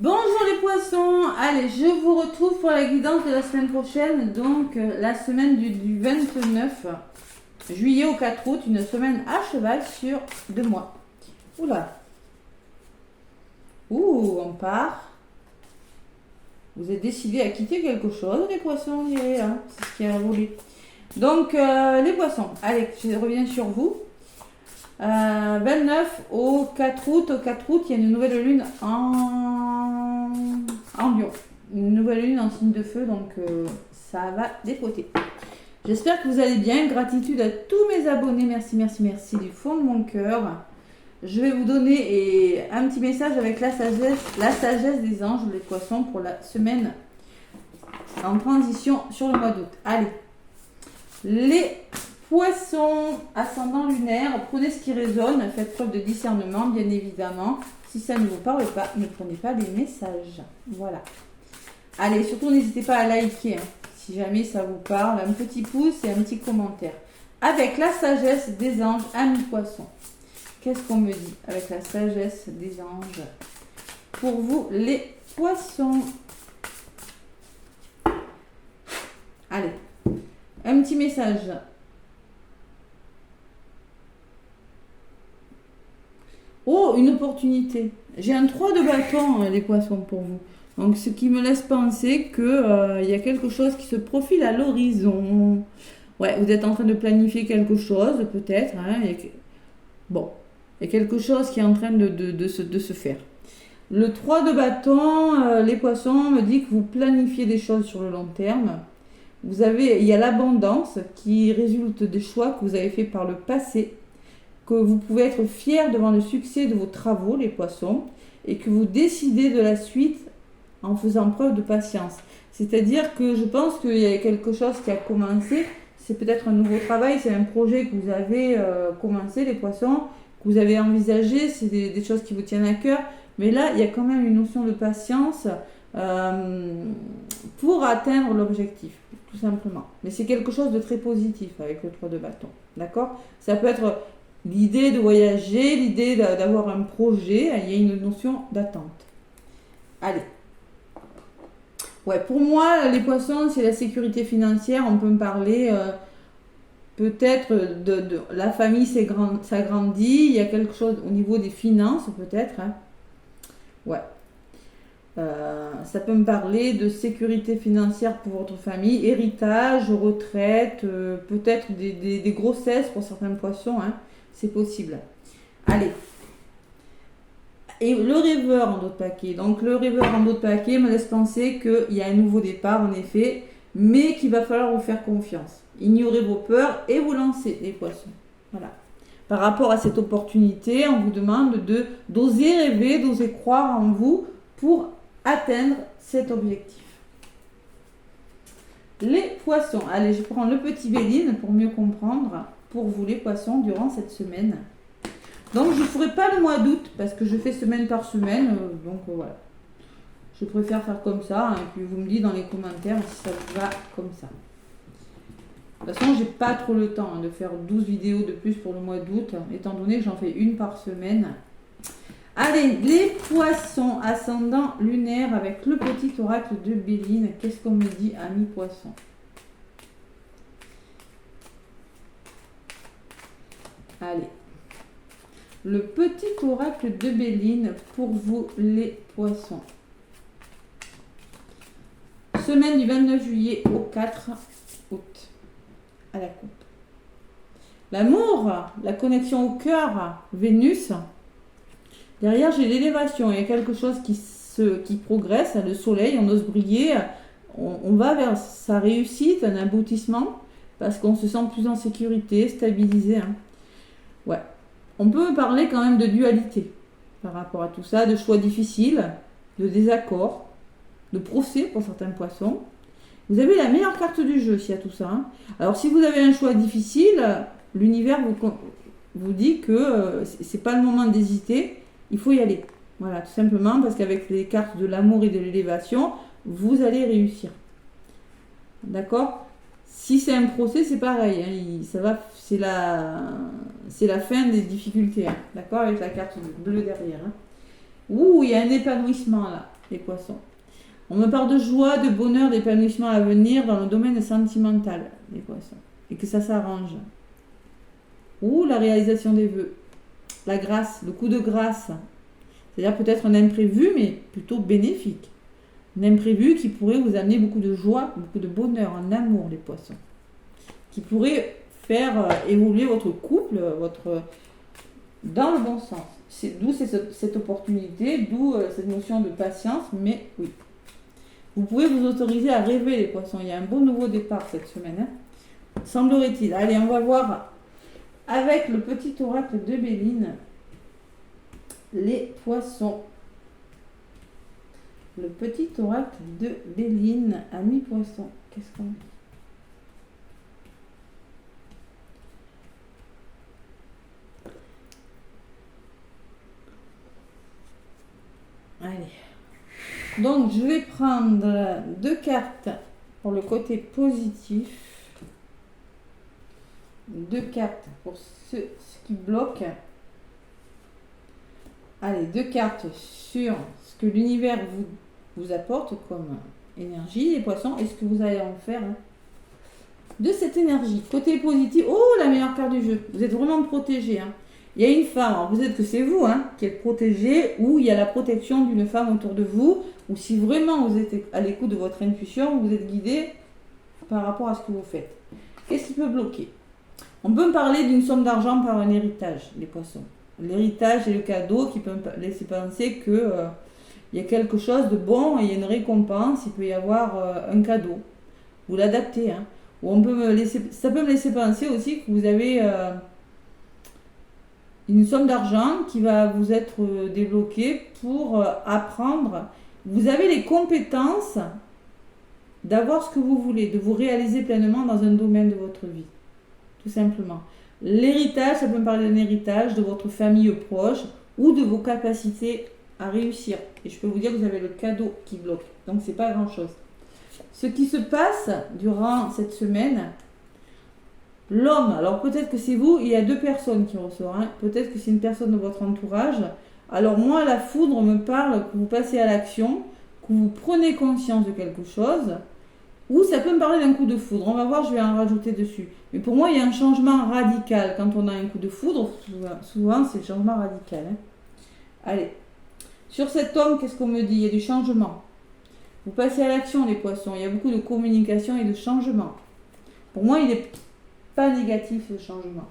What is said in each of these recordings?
Bonjour les poissons, allez je vous retrouve pour la guidance de la semaine prochaine, donc la semaine du 29 juillet au 4 août, une semaine à cheval sur 2 mois. Oula. Ouh, on part. Vous êtes décidés à quitter quelque chose les poissons, on dirait, hein. C'est ce qui a voulu. Donc les poissons, allez je reviens sur vous. 29 au 4 août. Au 4 août, il y a une nouvelle lune en Lion. Une nouvelle lune en signe de feu, donc ça va dépoter. J'espère que vous allez bien. Gratitude à tous mes abonnés. Merci, merci, merci du fond de mon cœur. Je vais vous donner un petit message avec la sagesse des anges, les poissons, pour la semaine en transition sur le mois d'août. Allez, les poissons, ascendant lunaire, prenez ce qui résonne, faites preuve de discernement, bien évidemment. Si ça ne vous parle pas, ne prenez pas des messages. Voilà. Allez, surtout n'hésitez pas à liker, hein, si jamais ça vous parle. Un petit pouce et un petit commentaire. Avec la sagesse des anges, amis poissons. Qu'est-ce qu'on me dit avec la sagesse des anges pour vous, les poissons? Allez, un petit message. Oh, une opportunité. J'ai un 3 de bâton, les poissons, pour vous. Donc, ce qui me laisse penser qu'il y a quelque chose qui se profile à l'horizon. Ouais, vous êtes en train de planifier quelque chose, peut-être. Hein, bon, il y a quelque chose qui est en train de se faire. Le 3 de bâton, les poissons, me dit que vous planifiez des choses sur le long terme. Il y a l'abondance qui résulte des choix que vous avez faits par le passé, que vous pouvez être fiers devant le succès de vos travaux, les poissons, et que vous décidez de la suite en faisant preuve de patience. C'est-à-dire que je pense qu'il y a quelque chose qui a commencé, c'est peut-être un nouveau travail, c'est un projet que vous avez commencé, les poissons, que vous avez envisagé, c'est des choses qui vous tiennent à cœur, mais là, il y a quand même une notion de patience pour atteindre l'objectif, tout simplement. Mais c'est quelque chose de très positif avec le 3 de bâton, d'accord? Ça peut être l'idée de voyager, l'idée d'avoir un projet, il y a une notion d'attente. Allez. Ouais, pour moi, les poissons, c'est la sécurité financière. On peut me parler peut-être de la famille s'agrandit, il y a quelque chose au niveau des finances, peut-être. Hein. Ouais. Ça peut me parler de sécurité financière pour votre famille, héritage, retraite, peut-être des grossesses pour certains poissons, hein. C'est possible. Allez. Et le rêveur en d'autres paquets. Donc le rêveur en d'autres paquets me laisse penser qu'il y a un nouveau départ en effet, mais qu'il va falloir vous faire confiance. Ignorez vos peurs et vous lancez les poissons. Voilà. Par rapport à cette opportunité, on vous demande d'oser rêver, d'oser croire en vous pour atteindre cet objectif. Les poissons. Allez, je prends le petit Béline pour mieux comprendre pour vous les poissons durant cette semaine. Donc je ne ferai pas le mois d'août parce que je fais semaine par semaine. Donc voilà. Je préfère faire comme ça. Hein, et puis vous me dites dans les commentaires si ça vous va comme ça. De toute façon, j'ai pas trop le temps de faire 12 vidéos de plus pour le mois d'août, étant donné que j'en fais une par semaine. Allez, les poissons ascendant lunaire avec le petit oracle de Béline. Qu'est-ce qu'on me dit, amis poissons? Allez. Le petit oracle de Béline pour vous, les poissons. Semaine du 29 juillet au 4 août. À la coupe. L'amour, la connexion au cœur, Vénus. Derrière, j'ai l'élévation. Il y a quelque chose qui progresse. Le soleil, on ose briller. On va vers sa réussite, un aboutissement, parce qu'on se sent plus en sécurité, stabilisé. Hein. Ouais. On peut parler quand même de dualité par rapport à tout ça, de choix difficiles, de désaccords, de procès pour certains poissons. Vous avez la meilleure carte du jeu s'il y a tout ça. Hein. Alors si vous avez un choix difficile, l'univers vous dit que c'est pas le moment d'hésiter, il faut y aller. Voilà, tout simplement parce qu'avec les cartes de l'amour et de l'élévation, vous allez réussir. D'accord ? Si c'est un procès, c'est pareil. Hein, c'est la fin des difficultés. Hein, d'accord ? Avec la carte bleue derrière. Hein. Ouh, il y a un épanouissement là, les poissons. On me parle de joie, de bonheur, d'épanouissement à venir dans le domaine sentimental, les poissons. Et que ça s'arrange. Ouh, la réalisation des vœux. La grâce, le coup de grâce. C'est-à-dire peut-être un imprévu, mais plutôt bénéfique. Un imprévu qui pourrait vous amener beaucoup de joie, beaucoup de bonheur, en amour, les poissons. Qui pourrait faire évoluer votre couple, dans le bon sens. D'où cette opportunité, d'où cette notion de patience, mais oui. Vous pouvez vous autoriser à rêver, les poissons. Il y a un beau nouveau départ cette semaine, hein. Semblerait-il. Allez, on va voir avec le petit oracle de Béline, les poissons. Le petit oracle de Béline, ami poisson. Qu'est-ce qu'on dit? Allez. Donc, je vais prendre 2 cartes pour le côté positif. 2 cartes pour ce qui bloque. Allez, 2 cartes sur ce que l'univers vous apporte comme énergie, les poissons, et ce que vous allez en faire de cette énergie. Côté positif, oh, la meilleure carte du jeu. Vous êtes vraiment protégé, hein. Il y a une femme, alors peut-être que c'est vous, hein, qui êtes protégé, ou il y a la protection d'une femme autour de vous, ou si vraiment vous êtes à l'écoute de votre intuition, vous êtes guidé par rapport à ce que vous faites. Qu'est-ce qui peut bloquer? On peut parler d'une somme d'argent par un héritage, les poissons. L'héritage et le cadeau qui peut laisser penser que il y a quelque chose de bon et il y a une récompense, il peut y avoir un cadeau. Vous l'adaptez, hein. Ou ça peut me laisser penser aussi que vous avez une somme d'argent qui va vous être débloquée pour apprendre. Vous avez les compétences d'avoir ce que vous voulez, de vous réaliser pleinement dans un domaine de votre vie. Tout simplement. L'héritage, ça peut me parler d'un héritage de votre famille proche ou de vos capacités à réussir. Et je peux vous dire que vous avez le cadeau qui bloque. Donc, c'est pas grand-chose. Ce qui se passe durant cette semaine, l'homme, alors peut-être que c'est vous, il y a 2 personnes qui ressortent. Hein. Peut-être que c'est une personne de votre entourage. Alors moi, la foudre me parle que vous passez à l'action, que vous prenez conscience de quelque chose. Ou ça peut me parler d'un coup de foudre. On va voir, je vais en rajouter dessus. Mais pour moi, il y a un changement radical. Quand on a un coup de foudre, souvent c'est le changement radical. Hein. Allez. Sur cet homme, qu'est-ce qu'on me dit? Il y a du changement. Vous passez à l'action, les poissons. Il y a beaucoup de communication et de changement. Pour moi, il n'est pas négatif, ce changement.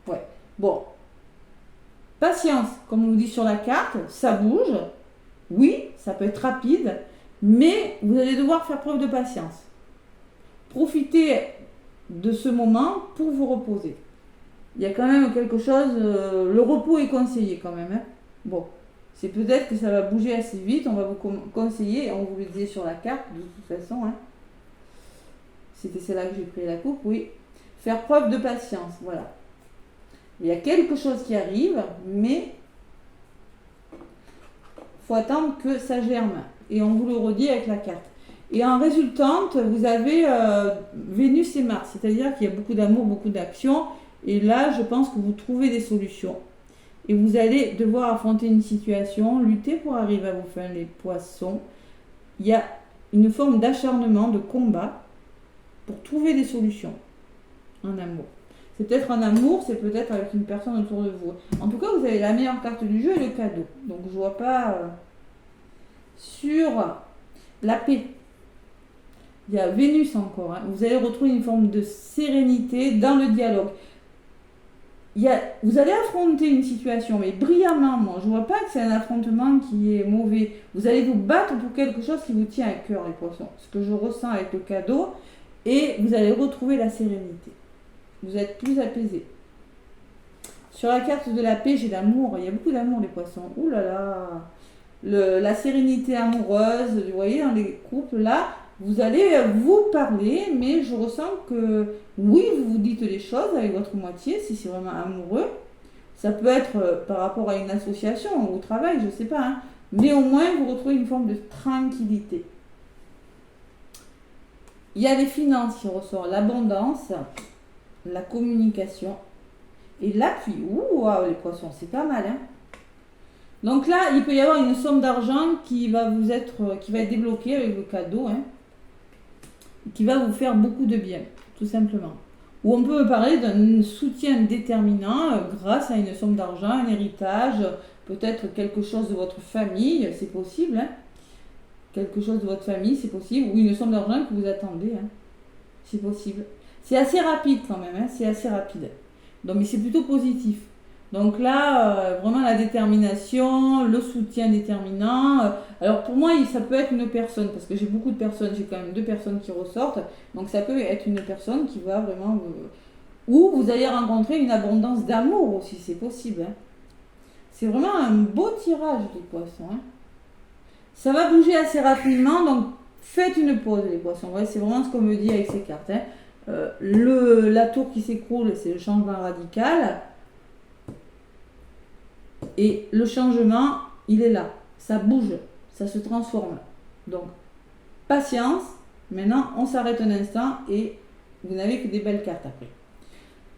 Ouais. Bon. Patience, comme on nous dit sur la carte, ça bouge. Oui, ça peut être rapide. Mais vous allez devoir faire preuve de patience. Profitez de ce moment pour vous reposer. Il y a quand même quelque chose, le repos est conseillé quand même. Hein. Bon, c'est peut-être que ça va bouger assez vite, on va vous conseiller, on vous le disait sur la carte de toute façon. Hein. C'était celle-là que j'ai pris la coupe, oui. Faire preuve de patience, voilà. Il y a quelque chose qui arrive, mais il faut attendre que ça germe. Et on vous le redit avec la carte. Et en résultante, vous avez Vénus et Mars. C'est-à-dire qu'il y a beaucoup d'amour, beaucoup d'action. Et là, je pense que vous trouvez des solutions. Et vous allez devoir affronter une situation, lutter pour arriver à vos fins, les poissons. Il y a une forme d'acharnement, de combat pour trouver des solutions en amour. C'est peut-être en amour, c'est peut-être avec une personne autour de vous. En tout cas, vous avez la meilleure carte du jeu et le cadeau. Donc, je ne vois pas... Sur la paix, il y a Vénus encore. Hein. Vous allez retrouver une forme de sérénité dans le dialogue. Vous allez affronter une situation, mais brillamment. Moi, je ne vois pas que c'est un affrontement qui est mauvais. Vous allez vous battre pour quelque chose qui vous tient à cœur, les poissons. Ce que je ressens avec le cadeau. Et vous allez retrouver la sérénité. Vous êtes plus apaisés. Sur la carte de la paix, j'ai l'amour. Il y a beaucoup d'amour, les poissons. Ouh là là. La sérénité amoureuse, vous voyez, dans les couples, là, vous allez vous parler, mais je ressens que, oui, vous vous dites les choses avec votre moitié, si c'est vraiment amoureux. Ça peut être par rapport à une association ou au travail, je ne sais pas, hein, mais au moins, vous retrouvez une forme de tranquillité. Il y a les finances qui ressortent, l'abondance, la communication et l'appui. Ouh, wow, les poissons, c'est pas mal, hein. Donc là, il peut y avoir une somme d'argent qui va être débloquée avec le cadeau, hein, qui va vous faire beaucoup de bien, tout simplement. Ou on peut parler d'un soutien déterminant grâce à une somme d'argent, un héritage, peut-être quelque chose de votre famille, c'est possible, hein. Quelque chose de votre famille, c'est possible, ou une somme d'argent que vous attendez, hein. C'est possible. C'est assez rapide quand même, hein, c'est assez rapide. Donc, mais c'est plutôt positif. Donc là, vraiment la détermination, le soutien déterminant. Alors pour moi, ça peut être une personne, parce que j'ai beaucoup de personnes, j'ai quand même 2 personnes qui ressortent. Donc ça peut être une personne qui va vraiment... ou vous allez rencontrer une abondance d'amour aussi, c'est possible, hein. C'est vraiment un beau tirage, les poissons, hein. Ça va bouger assez rapidement, donc faites une pause, les poissons. Ouais, c'est vraiment ce qu'on me dit avec ces cartes, hein. La tour qui s'écroule, c'est le changement radical. Et le changement, il est là. Ça bouge, ça se transforme. Donc, patience. Maintenant, on s'arrête un instant et vous n'avez que des belles cartes après.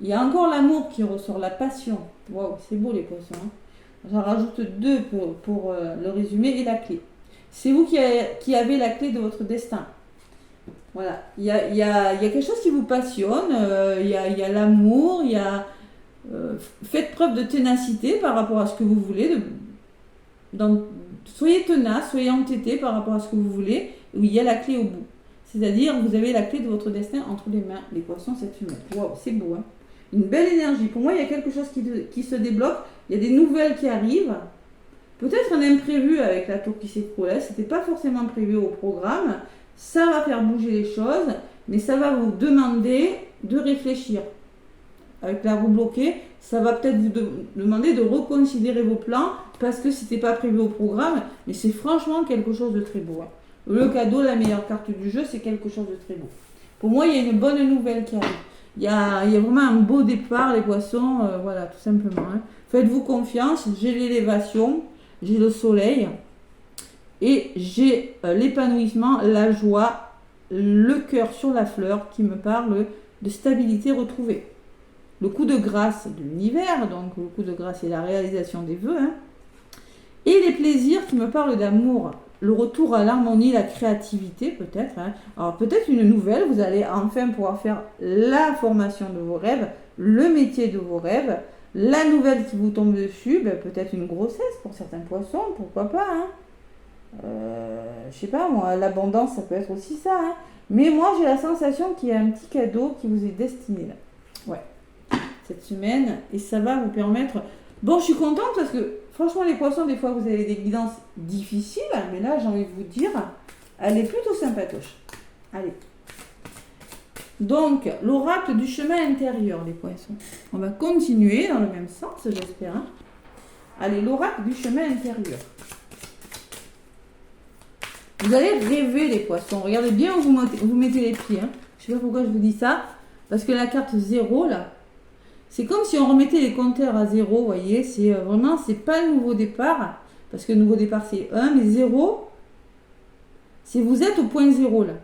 Il y a encore l'amour qui ressort, la passion. Waouh, c'est beau les poissons, hein. J'en rajoute 2 pour le résumé et la clé. C'est vous qui avez la clé de votre destin. Voilà. Il y a quelque chose qui vous passionne. Il y a l'amour, il y a... faites preuve de ténacité par rapport à ce que vous voulez. Soyez tenace, soyez entêté par rapport à ce que vous voulez. Où il y a la clé au bout. C'est-à-dire, vous avez la clé de votre destin entre les mains. Les poissons, cette semaine. Waouh, c'est beau, hein. Une belle énergie. Pour moi, il y a quelque chose qui se débloque. Il y a des nouvelles qui arrivent. Peut-être un imprévu avec la tour qui s'écroulait. Ce n'était pas forcément prévu au programme. Ça va faire bouger les choses. Mais ça va vous demander de réfléchir. Avec la roue bloquée, ça va peut-être vous demander de reconsidérer vos plans parce que c'était pas prévu au programme, mais c'est franchement quelque chose de très beau, hein. Le cadeau, la meilleure carte du jeu, c'est quelque chose de très beau. Pour moi, il y a une bonne nouvelle qui arrive. Il y a vraiment un beau départ, les poissons, voilà, tout simplement, hein. Faites-vous confiance, j'ai l'élévation, j'ai le soleil et j'ai l'épanouissement, la joie, le cœur sur la fleur qui me parle de stabilité retrouvée. Le coup de grâce de l'univers, donc le coup de grâce est la réalisation des vœux, hein. Et les plaisirs qui me parlent d'amour, le retour à l'harmonie, la créativité peut-être, hein. Alors peut-être une nouvelle, vous allez enfin pouvoir faire la formation de vos rêves, le métier de vos rêves, la nouvelle qui vous tombe dessus, peut-être une grossesse pour certains poissons, pourquoi pas, hein. Je sais pas moi, l'abondance ça peut être aussi ça, hein. Mais moi j'ai la sensation qu'il y a un petit cadeau qui vous est destiné là. Ouais. Cette semaine et ça va vous permettre... Bon, je suis contente parce que franchement les poissons, des fois vous avez des guidances difficiles, mais là j'ai envie de vous dire, elle est plutôt sympatoche. Allez. Donc, l'oracle du chemin intérieur, les poissons. On va continuer dans le même sens, j'espère, hein. Allez, l'oracle du chemin intérieur. Vous allez rêver les poissons. Regardez bien où vous mettez les pieds, hein. Je sais pas pourquoi je vous dis ça, parce que la carte 0 là, c'est comme si on remettait les compteurs à 0, vous voyez, c'est vraiment, c'est pas le nouveau départ, parce que le nouveau départ c'est 1, mais 0, c'est vous êtes au point 0 là.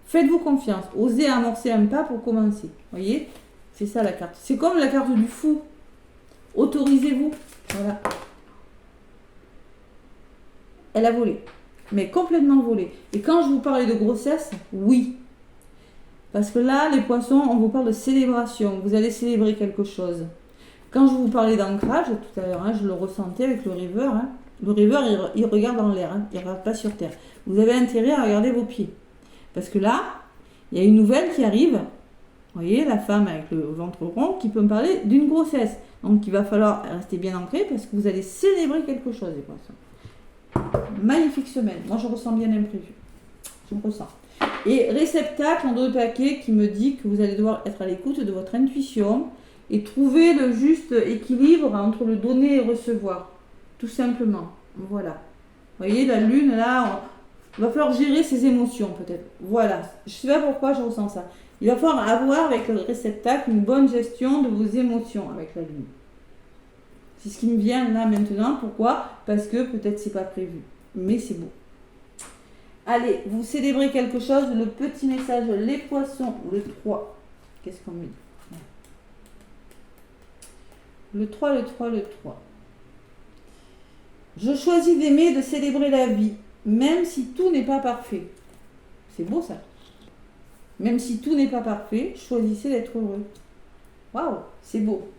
Faites-vous confiance, osez amorcer un pas pour commencer, vous voyez, c'est ça la carte. C'est comme la carte du fou, autorisez-vous, voilà. Elle a volé, mais complètement volé. Et quand je vous parlais de grossesse, oui. Parce que là, les poissons, on vous parle de célébration. Vous allez célébrer quelque chose. Quand je vous parlais d'ancrage, tout à l'heure, hein, je le ressentais avec le rêveur, hein. Le rêveur, il regarde en l'air, hein, il ne regarde pas sur terre. Vous avez intérêt à regarder vos pieds. Parce que là, il y a une nouvelle qui arrive. Vous voyez, la femme avec le ventre rond qui peut me parler d'une grossesse. Donc, il va falloir rester bien ancré parce que vous allez célébrer quelque chose, les poissons. Magnifique semaine. Moi, je ressens bien l'imprévu. Je me ressens. Et réceptacle en 2 paquets qui me dit que vous allez devoir être à l'écoute de votre intuition et trouver le juste équilibre entre le donner et recevoir. Tout simplement. Voilà. Vous voyez, la lune, là, il va falloir gérer ses émotions peut-être. Voilà. Je ne sais pas pourquoi je ressens ça. Il va falloir avoir avec le réceptacle une bonne gestion de vos émotions avec la lune. C'est ce qui me vient là maintenant. Pourquoi? Parce que peut-être c'est pas prévu. Mais c'est beau. Allez, vous célébrez quelque chose, le petit message, les poissons, le 3. Qu'est-ce qu'on me dit? Le 3, le 3, le 3. Je choisis d'aimer et de célébrer la vie, même si tout n'est pas parfait. C'est beau ça. Même si tout n'est pas parfait, choisissez d'être heureux. Waouh, c'est beau.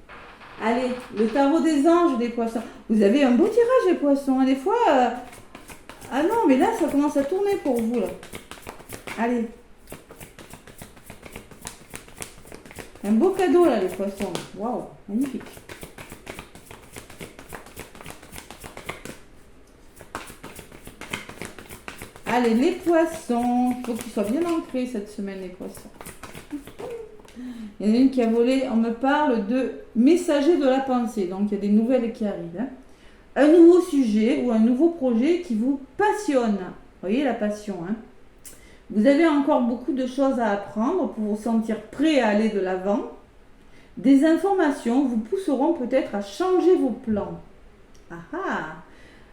Allez, le tarot des anges des poissons. Vous avez un beau tirage les poissons. Des fois, ah non, mais là, ça commence à tourner pour vous. Là. Allez. Un beau cadeau là, les poissons. Waouh, magnifique. Allez, les poissons. Il faut qu'ils soient bien ancrés cette semaine, les poissons. Il y en a une qui a volé. On me parle de messager de la pensée. Donc, il y a des nouvelles qui arrivent. Hein. Un nouveau sujet ou un nouveau projet qui vous passionne. Vous voyez la passion. Hein. Vous avez encore beaucoup de choses à apprendre pour vous sentir prêt à aller de l'avant. Des informations vous pousseront peut-être à changer vos plans. Ah ah!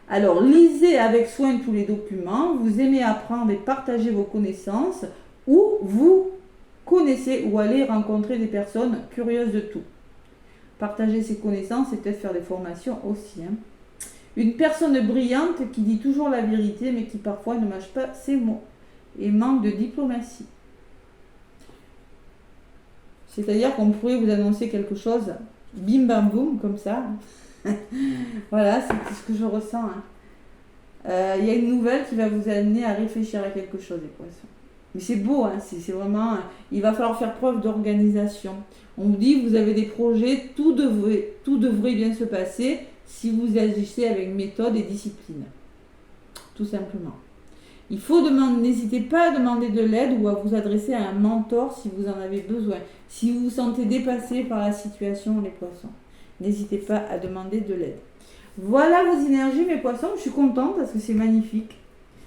Alors, lisez avec soin tous les documents, vous aimez apprendre et partager vos connaissances, ou vous connaissez ou allez rencontrer des personnes curieuses de tout. Partager ses connaissances et peut-être faire des formations aussi. Hein. Une personne brillante qui dit toujours la vérité, mais qui parfois ne mâche pas ses mots et manque de diplomatie. C'est-à-dire qu'on pourrait vous annoncer quelque chose, bim bam boum, comme ça. Voilà, c'est ce que je ressens. Hein. Y a une nouvelle qui va vous amener à réfléchir à quelque chose, les poissons. Mais c'est beau, hein, c'est vraiment... il va falloir faire preuve d'organisation. On vous dit, vous avez des projets, tout devrait bien se passer si vous agissez avec méthode et discipline. Tout simplement. Il faut demander, n'hésitez pas à demander de l'aide ou à vous adresser à un mentor si vous en avez besoin. Si vous vous sentez dépassé par la situation, les poissons. N'hésitez pas à demander de l'aide. Voilà vos énergies, mes poissons. Je suis contente parce que c'est magnifique.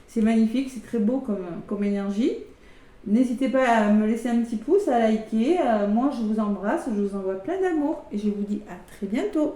C'est magnifique, c'est très beau comme énergie. N'hésitez pas à me laisser un petit pouce, à liker. Moi, je vous embrasse, je vous envoie plein d'amour et je vous dis à très bientôt.